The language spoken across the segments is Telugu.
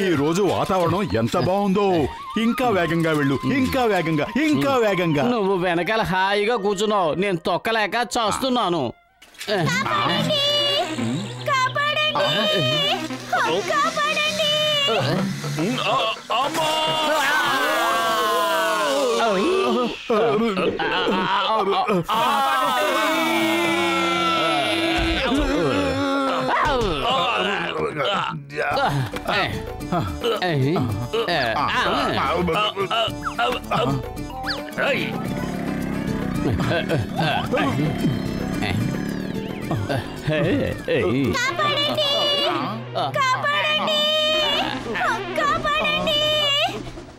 ఈ రోజు వాతావరణం ఎంత బాగుందో. ఇంకా వేగంగా వెళ్ళు, ఇంకా వేగంగా, ఇంకా వేగంగా. నువ్వు వెనకాల హాయిగా కూర్చున్నావు, నేను తొక్కలేక చేస్తున్నాను.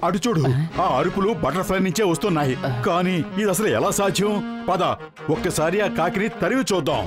అటు చూడు, ఆ అరుపులు బటర్ఫ్లై నుంచే వస్తున్నాయి. కానీ ఇది అసలు ఎలా సాధ్యం? పద ఒక్కసారి ఆ కాకిని తరివి చూద్దాం.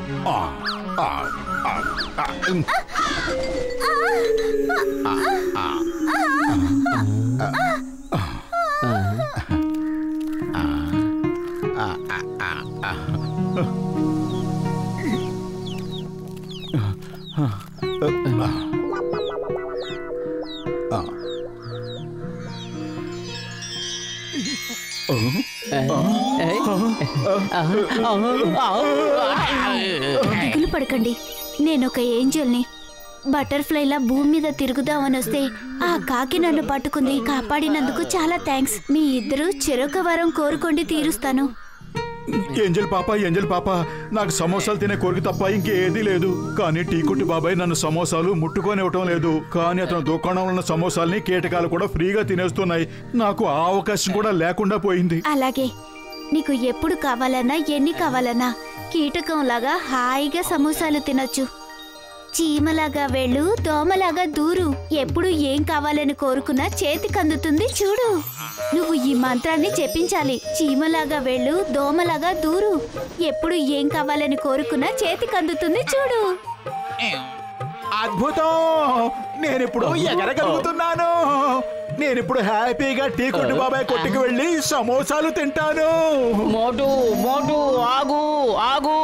దిగులు పడకండి, నేనొక ఏంజల్ని. బటర్ఫ్లైలా భూమి మీద తిరుగుదామని వస్తే ఆ కాకి నన్ను పట్టుకుంది. కాపాడినందుకు చాలా థ్యాంక్స్. మీ ఇద్దరు చెరొక వరం కోరుకోండి, తీరుస్తాను. ఏంజల్ పాప, నాకు సమోసాలు తినే కోరిక తప్ప ఇంకేదీ లేదు. కానీ టీ కొట్టి బాబాయ్ నన్ను సమోసాలు ముట్టుకొనివ్వటం లేదు. కానీ అతను దుకాణంలో ఉన్న సమోసాలని కీటకాలు కూడా ఫ్రీగా తినేస్తున్నాయి. నాకు ఆ అవకాశం కూడా లేకుండా పోయింది. అలాగే, నీకు ఎప్పుడు కావాలన్నా, ఎన్ని కావాలన్నా కీటకంలాగా హాయిగా సమోసాలు తినొచ్చు. చీమలాగా వెళ్ళు, దోమలాగా దూరు. ఎప్పుడు ఏం కావాలని కోరుకున్నా చేతికి అందుతుంది చూడు. నువ్వు ఈ మంత్రాన్ని చెప్పించాలి. చీమలాగా వెళ్ళు, దోమలాగా దూరు. ఎప్పుడు ఏం కావాలని కోరుకున్నా చేతికి అందుతుంది చూడు. అద్భుతం! నేనిప్పుడు ఎగరగలుగుతున్నాను. నేనిప్పుడు హ్యాపీగా టీ కొట్టు బాబాయ్ కొట్టుకు వెళ్ళి సమోసాలు తింటాను. మోటు ఆగు ఆగు.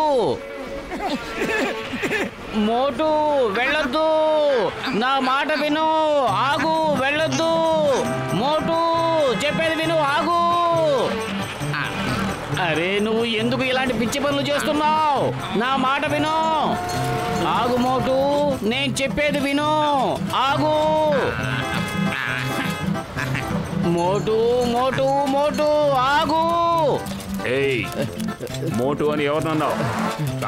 మోటు వెళ్ళొద్దు, నా మాట విను. ఆగు, వెళ్ళొద్దు. మోటు చెప్పేది విను, ఆగు. అరే నువ్వు ఎందుకు ఇలాంటి పిచ్చి పనులు చేస్తున్నావు? నా మాట విను. ఆగు మోటు, నేను చెప్పేది విను. ఆగు. మోటు మోటు మోటు ఆగు. ఏయ్, మోటు అని ఎవరినన్నావు?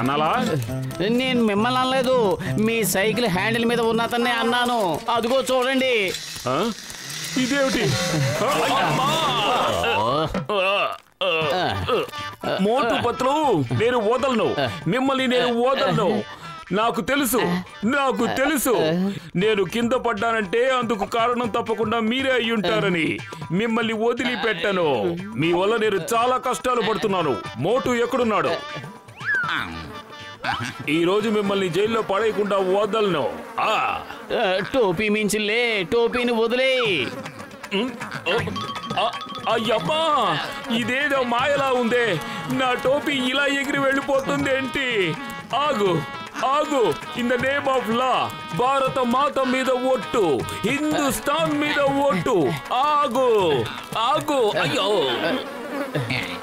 అన్నాలా? నేను మిమ్మల్ని అనలేదు, మీ సైకిల్ హ్యాండిల్ మీద ఉన్న అతన్నే అన్నాను. అదిగో చూడండి. ఇదేమిటి? మోటు పత్రు, నేను వదలను. మిమ్మల్ని నేను వదలను. నాకు తెలుసు. నేను కింద పడ్డానంటే అందుకు కారణం తప్పకుండా మీరే అయ్యుంటారని. మిమ్మల్ని వదిలిపెట్టను. మీ వల్ల నేను చాలా కష్టాలు పడుతున్నాను. మోటు ఎక్కడున్నాడు? ఈ రోజు మిమ్మల్ని జైల్లో పడేయకుండా వదలను. టోపీ మించిలే, టోపీని వదిలే. అయ్యమ్మా, ఇదేదో మాయలా ఉందే. నా టోపీ ఇలా ఎగిరి వెళ్ళిపోతుంది ఏంటి? ఆగు. In the name of law, భారత మాత మీద ఒట్టు, హిందుస్థాన్ మీద ఒట్టు. ఆగు. అయ్యో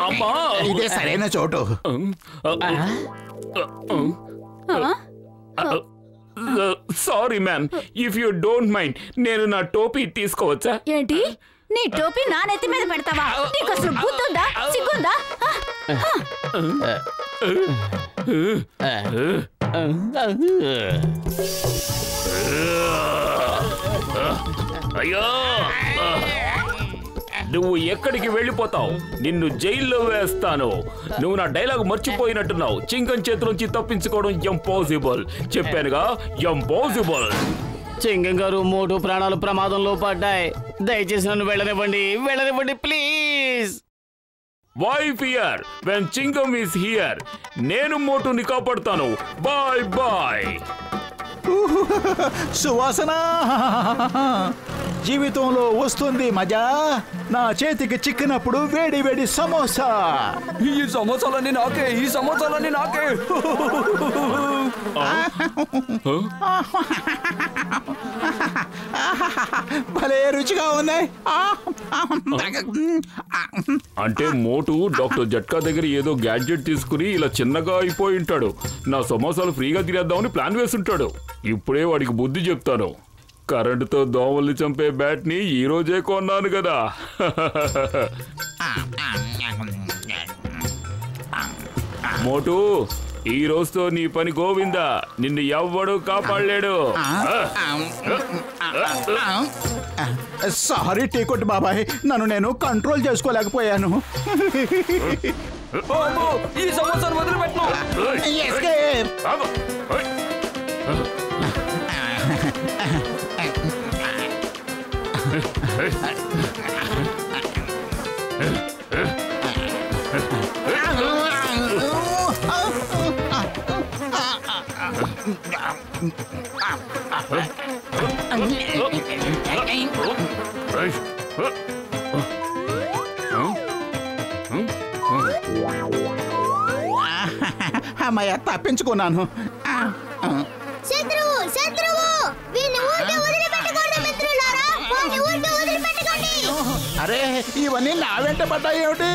అమ్మా, ఇదే సరైన చోటు. Sorry ma'am, if you don't mind, నేను నా టోపీ తీసుకోవచ్చా? ఏంటి? నీ టోపీ నా నెత్తి మీద పెడతావా? నీకు అసలు బుద్ధుందా, సిగ్గుందా? అయ్యో, నువ్వు ఎక్కడికి వెళ్ళిపోతావు? నిన్ను జైల్లో వేస్తాను. నువ్వు నా డైలాగ్ మర్చిపోయినట్టున్నావు. చింగం చేతిలోంచి తప్పించుకోవడం ఇంపాసిబుల్. చెప్పానుగా, ఇంపాసిబుల్. చింగం గారు, మోటు ప్రాణాలు ప్రమాదంలో పడ్డాయి. దయచేసి నన్ను వెళ్ళనివ్వండి please. Why fear when Chingam is here? నేను మోటుని కాపాడుతాను. బాయ్. సువాసన జీవితంలో వస్తుంది మజా. నా చేతికి చిక్కినప్పుడు వేడి వేడి సమోసా. ఈ సమోసాలన్నీ నాకే. భలే రుచిగా ఉంది. అంటే మోటు డాక్టర్ జట్కా దగ్గర ఏదో గ్యాడ్జెట్ తీసుకుని ఇలా చిన్నగా అయిపోయి ఉంటాడు. నా సమోసాలు ఫ్రీగా తినేద్దామని ప్లాన్ వేసుంటాడు. ఇప్పుడే వాడికి బుద్ధి చెప్తాను. కరెంటుతో దోమల్ని చంపే బ్యాట్ ని ఈ రోజే కొన్నాను కదా. మోటు, ఈ రోజుతో నీ పని గోవిందా. నిన్ను ఎవ్వడు కాపాడలేడు. సారీ టీకొట్టు బాబాయ్, నన్ను నేను కంట్రోల్ చేసుకోలేకపోయాను. ఈ సమోసాను వదిలిపెట్టను. అమ్మయ్య, తప్పించుకున్నాను. శత్రువు శత్రువు వీని ఊరికే వదిలిపెట్టకండి మిత్రులారా, వాని ఊరికే వదిలిపెట్టకండి. అరే, ఇవన్నీ నా వెంట పడ్డాయి ఏమిటి?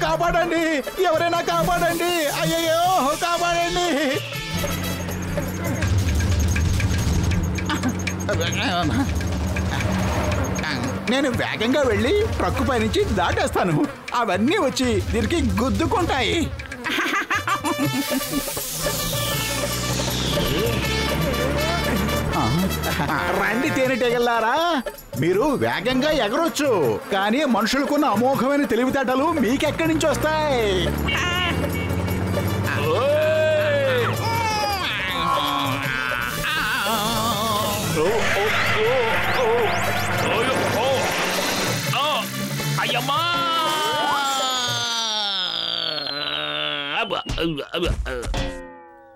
కాపాడండి, ఎవరైనా కాపాడండి. అయ్యయ్యో, కాపాడండి. నేను వేగంగా వెళ్ళి ట్రక్కు పై నుంచి దాటేస్తాను. అవన్నీ వచ్చి దీనికి గుద్దుకుంటాయి. రండి తేనెటీగలారా, మీరు వేగంగా ఎగరొచ్చు, కానీ మనుషులకున్న అమోఘమైన తెలివితేటలు మీకెక్కడి నుంచి వస్తాయి? అయ్యమ్మా!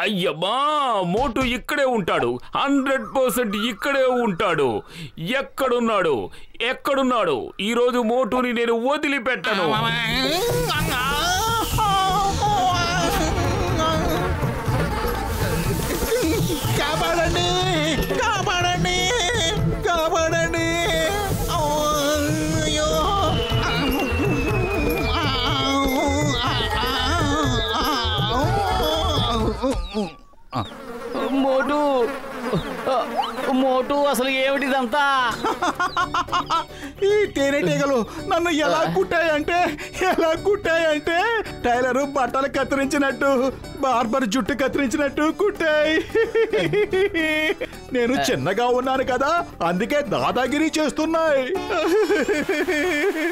అయ్యమ్మా, మోటు ఇక్కడే ఉంటాడు. 100% ఇక్కడే ఉంటాడు. ఎక్కడున్నాడు? ఈ రోజు మోటుని నేను వదిలిపెట్టను. కాపాడండి, కాపాడండి, కాపాడండి. అయ్యో, మోటు అసలు ఏమిటిదంతా? ఈ తేనెటీగలు నన్ను ఎలా కుట్టాయంటే టైలరు బట్టలు కత్తిరించినట్టు, బార్బర్ జుట్టు కత్తిరించినట్టు కుట్టాయి. నేను చిన్నగా ఉన్నాను కదా, అందుకే దాదాగిరి చేస్తున్నాయి.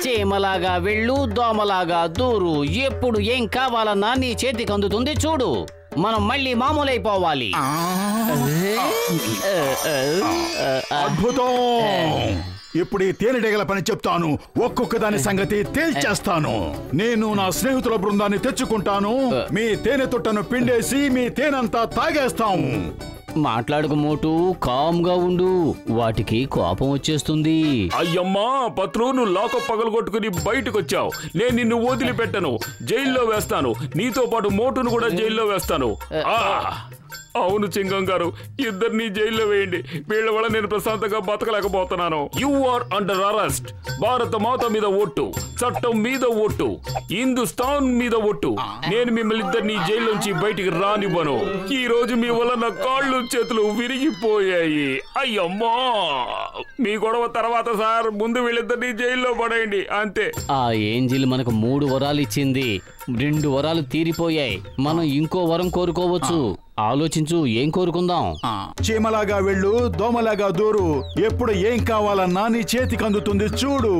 చీమలాగా వెళ్ళు, దోమలాగా దూరు. ఎప్పుడు ఏం కావాలన్నా నీ చేతికి అందుతుంది చూడు. మనం మళ్ళీ మామూలైపోవాలి. అద్భుతం. ఇప్పుడు ఈ తేనెటీగల పని చెప్తాను. ఒక్కొక్క దాని సంగతి తేల్చేస్తాను. నేను నా స్నేహితుల బృందాన్ని తెచ్చుకుంటాను. మీ తేనె తొట్టను పిండేసి మీ తేనంతా తాగేస్తాం. మాట్లాడకు మోటు, కామ్గా ఉండు. వాటికి కోపం వచ్చేస్తుంది. అయ్యమ్మా పత్రు, నువ్వు లాకప్ పగలగొట్టుకుని బయటకు వచ్చావు. నేను నిన్ను వదిలిపెట్టను, జైల్లో వేస్తాను. నీతో పాటు మోటును కూడా జైల్లో వేస్తాను. అవును చింగం గారు, ఇద్దరిని జైల్లో వేయండి. వీళ్ళ వల్ల నేను ప్రశాంతంగా బతకలేకపోతున్నాను. You are under arrest. Bharat Mata మీద ఒట్టు, చట్టం మీద ఒట్టు, హిందుస్థాన్ మీద ఒట్టు. నేను మిమ్మల్ని ఇద్దరిని జైల్లోంచి బయటికి రానివ్వను. ఈ రోజు మీ వల్ల నా కాళ్ళు చేతులు విరిగిపోయాయి. అయ్యమ్మా, మీ గొడవ తర్వాత సార్, ముందు వీళ్ళిద్దరిని జైల్లో పడేయండి, అంతే. ఆ ఏంజిల్ మనకు 3 వరాలు ఇచ్చింది. 2 వరాలు తీరిపోయాయి. మనం ఇంకో వరం కోరుకోవచ్చు. ఆలోచించు, ఏం కోరుకుందాం? చీమలాగా వెళ్ళు, దోమలాగా దూరు. ఎప్పుడు ఏం కావాలన్నా నీ చేతికి అందుతుంది చూడు.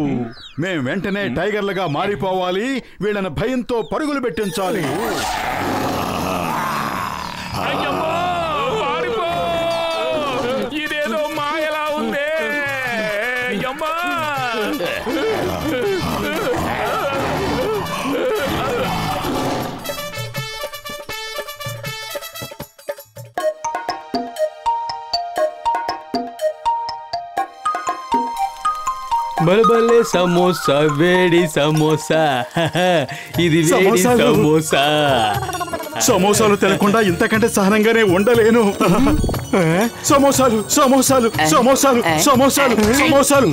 మేం వెంటనే టైగర్లుగా మారిపోవాలి. వీళ్ళని భయంతో పరుగులు పెట్టించాలి. ఇదేదో మాయలా ఉందే. బలబలే సమోసా, వేడి సమోసా. ఇది వేడి సమోసా. సమోసాలు తినకుండా ఇంతకంటే సహనంగానే ఉండలేను. సమోసాలు సమోసాలు సమోసాలు సమోసాలు సమోసాలు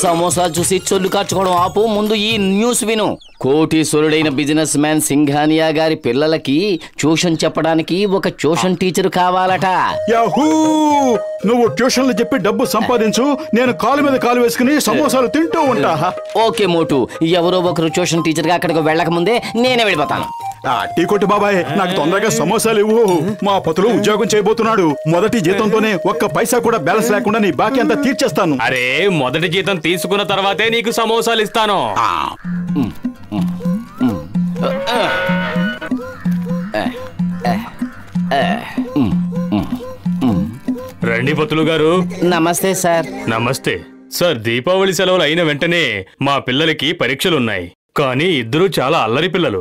సమోసాలు చూసి చొల్లు కార్చుకోవడం ఆపు, ముందు ఈ న్యూస్ విను. కోటీశ్వరుడైన బిజినెస్ మ్యాన్ సింఘానియా గారి పిల్లలకి ట్యూషన్ చెప్పడానికి ఒక ట్యూషన్ టీచర్ కావాలట. యాహూ! నువ్వు ట్యూషన్లు చెప్పి డబ్బు సంపాదించు, నేను కాలు మీద కాలు వేసుకుని సమోసాలు తింటూ ఉంటా. ఓకే మోటు, ఎవరో ఒకరు ట్యూషన్ టీచర్ గా అక్కడికి వెళ్ళక ముందే నేనే వెళ్ళిపోతాను. టీ కొట్టు బాబాయ్, నాకు తొందరగా సమోసాలు ఇవ్వు. మా పతులు ఉద్యోగం చేయబోతున్నాడు. మొదటి జీతంతోనే ఒక్క పైసా కూడా బ్యాలెన్స్ లేకుండా నీ బాకీ అంతా తీర్చేస్తాను. అరే, మొదటి జీతం తీసుకున్న తర్వాతే నీకు సమోసాలు ఇస్తాను. రండి పతులు గారు. నమస్తే సార్. నమస్తే సార్. దీపావళి సెలవులు అయిన వెంటనే మా పిల్లలకి పరీక్షలున్నాయి. కానీ ఇద్దరు చాలా అల్లరి పిల్లలు.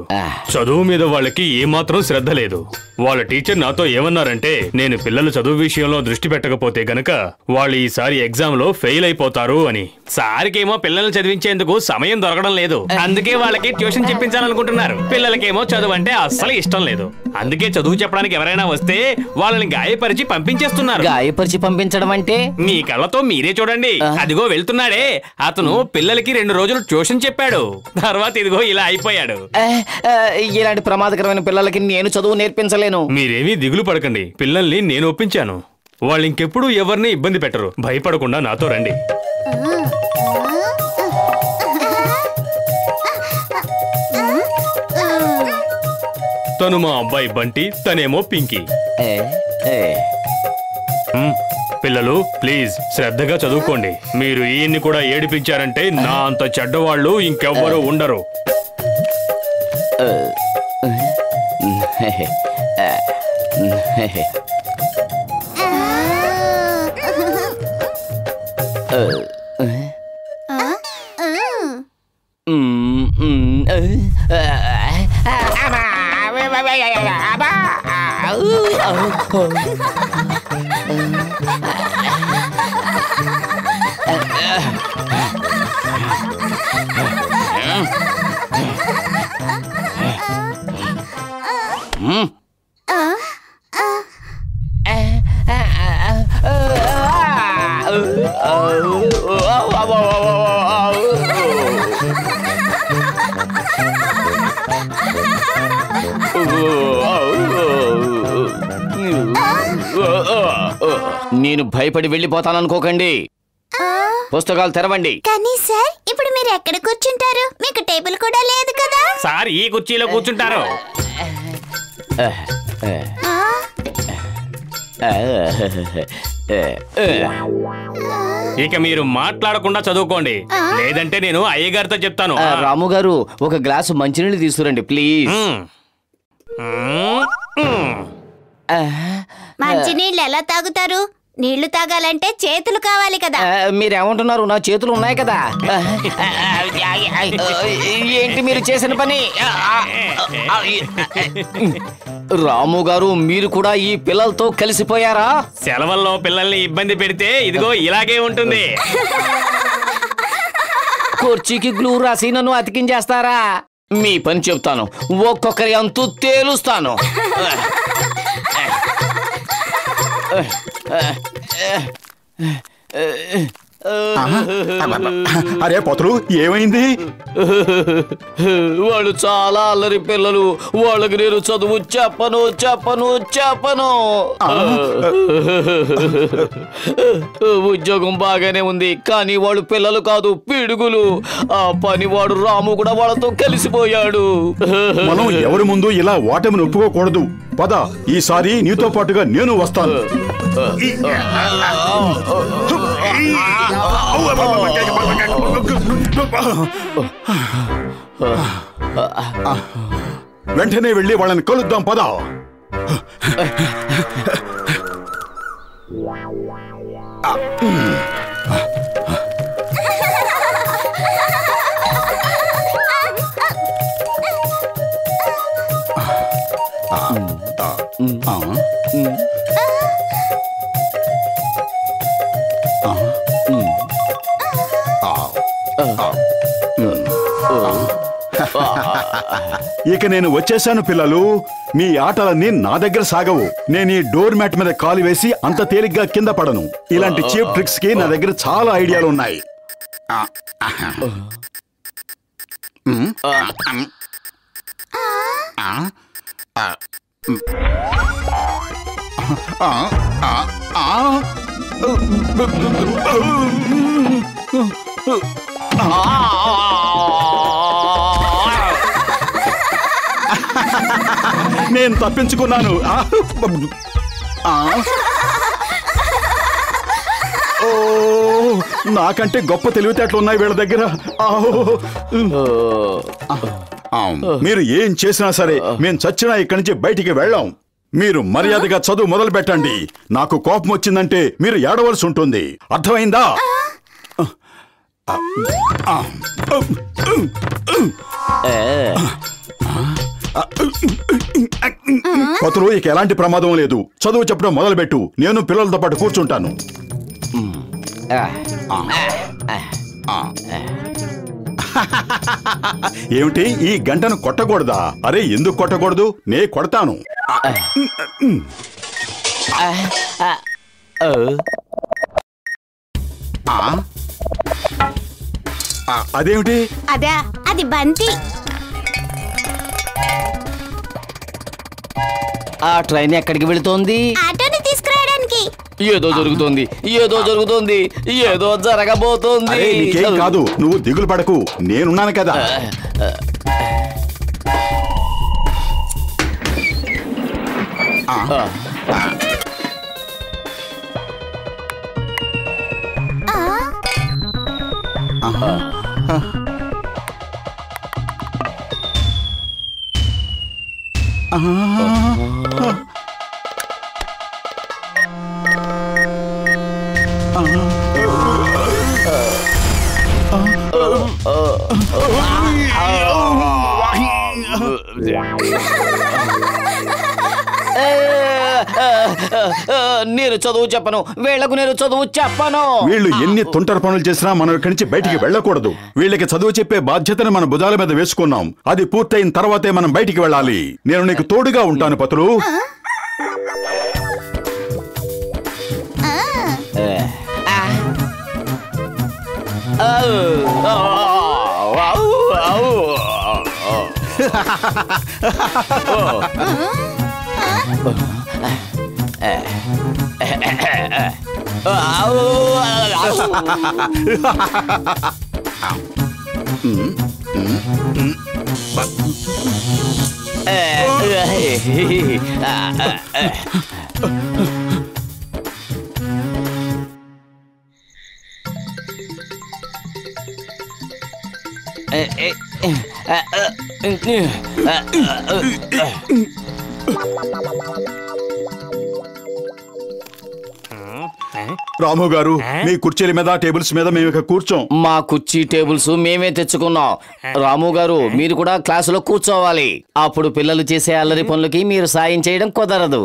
చదువు మీద వాళ్ళకి ఏమాత్రం శ్రద్ధ లేదు. వాళ్ళ టీచర్ నాతో ఏమన్నారంటే, నేను పిల్లలు చదువు విషయంలో దృష్టి పెట్టకపోతే గనక వాళ్ళు ఈసారి ఎగ్జామ్ లో ఫెయిల్ అయిపోతారు అని. సార్కేమో పిల్లల్ని చదివించేందుకు సమయం దొరకడం లేదు. అందుకే వాళ్ళకి ట్యూషన్ చెప్పించాలనుకుంటున్నారు. పిల్లలకేమో చదువు అంటే అస్సలు ఇష్టం లేదు. అందుకే చదువు చెప్పడానికి ఎవరైనా వస్తే వాళ్ళని గాయపరిచి పంపించేస్తున్నారు. గాయపరిచి పంపించడం అంటే? మీ కళ్ళతో మీరే చూడండి. అదిగో వెళ్తున్నాడే, అతను పిల్లలకి 2 రోజులు ట్యూషన్ చెప్పాడు. తర్వాత ఇదిగో ఇలా అయిపోయాడు. ఇలాంటి ప్రమాదకరమైన పిల్లలకి నేను చదువు నేర్పించలేను. మీరేమీ దిగులు పడకండి. పిల్లల్ని నేను ఒప్పించాను. వాళ్ళు ఇంకెప్పుడు ఎవరిని ఇబ్బంది పెట్టరు. భయపడకుండా నాతో రండి. తను మా అబ్బాయి బంటి, తనేమో పింకీ. పిల్లలు ప్లీజ్ శ్రద్ధగా చదువుకోండి. మీరు ఈయన్ని కూడా ఏడిపించారంటే నా అంత చెడ్డవాళ్ళు ఇంకెవ్వరూ ఉండరు. నేను భయపడి వెళ్ళిపోతాననుకోకండి. పుస్తకాలు తెరవండి. కానీ సార్, ఇప్పుడు మీరు ఎక్కడ కూర్చుంటారు? మీకు టేబుల్ కూడా లేదు కదా. సార్ ఈ కుర్చీలో కూర్చుంటారు. ఇక మీరు మాట్లాడకుండా చదువుకోండి, లేదంటే నేను అయ్యగారితో చెప్తాను. రాము గారు, ఒక గ్లాసు మంచినీళ్ళు తీసుకురండి ప్లీజ్. మంచినీళ్ళు ఎలా తాగుతారు? నీళ్లు తాగాలంటే చేతులు కావాలి కదా. మీరేమంటున్నారు? నా చేతులు ఉన్నాయి కదా. ఏంటి మీరు చేసిన పని? రాము గారు, మీరు కూడా ఈ పిల్లలతో కలిసిపోయారా? సెలవుల్లో పిల్లల్ని ఇబ్బంది పెడితే ఇదిగో ఇలాగే ఉంటుంది. కుర్చీకి గ్లూ రాసి నన్ను అతికించేస్తారా? మీ పని చెప్తాను, ఒక్కొక్కరి అంతు తేలుస్తాను. అరే పతులు, ఏమైంది? వాళ్ళు చాలా అల్లరి పిల్లలు. వాళ్ళకి నేను చదువు చెప్పను చెప్పను చెప్పను. ఉద్యోగం బాగానే ఉంది, కానీ వాళ్ళు పిల్లలు కాదు, పిడుగులు. ఆ పనివాడు రాము కూడా వాళ్ళతో కలిసిపోయాడు. మనం ఎవరి ముందు ఇలా ఓటమిని ఒప్పుకోకూడదు. పద, ఈసారి నీతో పాటుగా నేను వస్తాను. వెంటనే వెళ్ళి వాళ్ళని కలుద్దాం. పద. ఇక నేను వచ్చేసాను పిల్లలు. మీ ఆటలన్నీ నా దగ్గర సాగవు. నేను ఈ డోర్ మ్యాట్ మీద కాలు వేసి అంత తేలిగ్గా కింద పడను. ఇలాంటి చీప్ ట్రిక్స్ కి నా దగ్గర చాలా ఐడియాలు ఉన్నాయి. నేను తప్పించుకున్నాను. ఓ, నాకంటే గొప్ప తెలివితేటలు ఉన్నాయి వీళ్ళ దగ్గర. మీరు ఏం చేసినా సరే మేము చచ్చినా ఇక్కడి నుంచి బయటికి వెళ్ళాం. మీరు మర్యాదగా చదువు మొదలు పెట్టండి. నాకు కోపం వచ్చిందంటే మీరు ఏడవలసి ఉంటుంది. అర్థమైందా? పతులు, ఇక ఎలాంటి ప్రమాదం లేదు. చదువు చెప్పడం మొదలుపెట్టు. నేను పిల్లలతో పాటు కూర్చుంటాను. ఏమిటి, ఈ గంటను కొట్టకూడదా? అరే, ఎందుకు కొట్టకూడదు? నే కొడతాను. అదేమిటి? అదా, అది బంతి. ఆ ట్రైన్ ఎక్కడికి వెళుతోంది? ఆటోని తీసుకురావడానికి. ఏదో జరుగుతోంది, ఏదో జరుగుతోంది, ఏదో జరగబోతోంది. అరే, నీకేం కాదు, నువ్వు దిగులు పడకు, నేనున్నాను కదా. నేను చదువు చెప్పను, వీళ్లకు నేను చదువు చెప్పను. వీళ్ళు ఎన్ని తుంటర పనులు చేసినా మనం ఇక్కడి నుంచి బయటికి వెళ్ళకూడదు. వీళ్ళకి చదువు చెప్పే బాధ్యతను మన భుజాల మీద వేసుకున్నాం. అది పూర్తయిన తర్వాతే మనం బయటికి వెళ్ళాలి. నేను నీకు తోడుగా ఉంటాను పతులు. రాము గారు, మీ కుర్చీల మీద టేబుల్స్ మీద మేము ఇక కూర్చోం. మా కుర్చీ టేబుల్స్ మేమే తెచ్చుకున్నాం. రాము గారు, మీరు కూడా క్లాసులో కూర్చోవాలి. అప్పుడు పిల్లలు చేసే అల్లరి పనులకి మీరు సాయం చేయడం కుదరదు.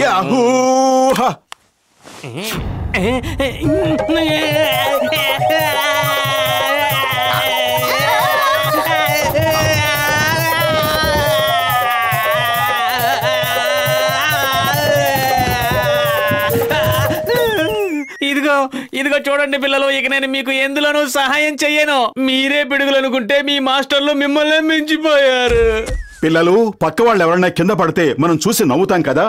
యాహూ! ఇదిగో చూడండి పిల్లలు, ఇక నేను మీకు ఎందులోనూ సహాయం చెయ్యను. మీరే పిడుగులనుకుంటే మీ మాస్టర్లు మిమ్మల్ని మించిపోయారు. పిల్లలు, పక్క వాళ్ళు ఎవరైనా కింద పడితే మనం చూసి నవ్వుతాం కదా.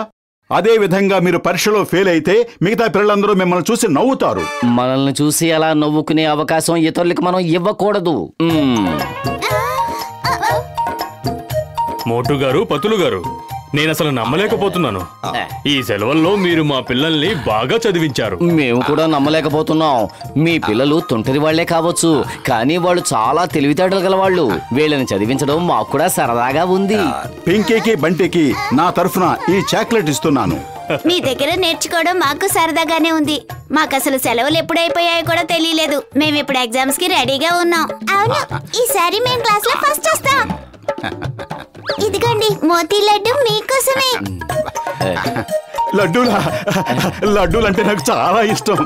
అదే విధంగా మీరు పరీక్షలో ఫెయిల్ అయితే మిగతా పిల్లలందరూ మిమ్మల్ని చూసి నవ్వుతారు. మనల్ని చూసి అలా నవ్వుకునే అవకాశం ఇతరులకు మనం ఇవ్వకూడదు. మోటు గారు, పతులు గారు, నేను అసలు నమ్మలేకపోతున్నాను. ఈ సెలవుల్లో మీరు మా పిల్లల్ని బాగా చదివించారు. మేము కూడా నమ్మలేకపోతున్నాం. మీ పిల్లలు తుంటరి వాళ్లే కావచ్చు, కానీ వాళ్ళు చాలా తెలివితేటలు గల వాళ్ళు. వీళ్ళని చదివించడం మాకు కూడా సరదాగా ఉంది. పింకీకి బంటికి నా తరఫున ఈ చాక్లెట్ ఇస్తున్నాను. మీ దగ్గర నేర్చుకోవడం మాకు సరదాగానే ఉంది. మాకు అసలు సెలవులు ఎప్పుడైపోయాయో కూడా తెలియలేదు. మేము ఇప్పుడు ఎగ్జామ్స్ కి రెడీగా ఉన్నాం. అవును, ఈసారి మేము క్లాస్ లో ఫస్ట్ వస్తాం. ఇదిగోండి, మోతీ లడ్డు మీకోసమే. లడ్డూలు అంటే నాకు చాలా ఇష్టం.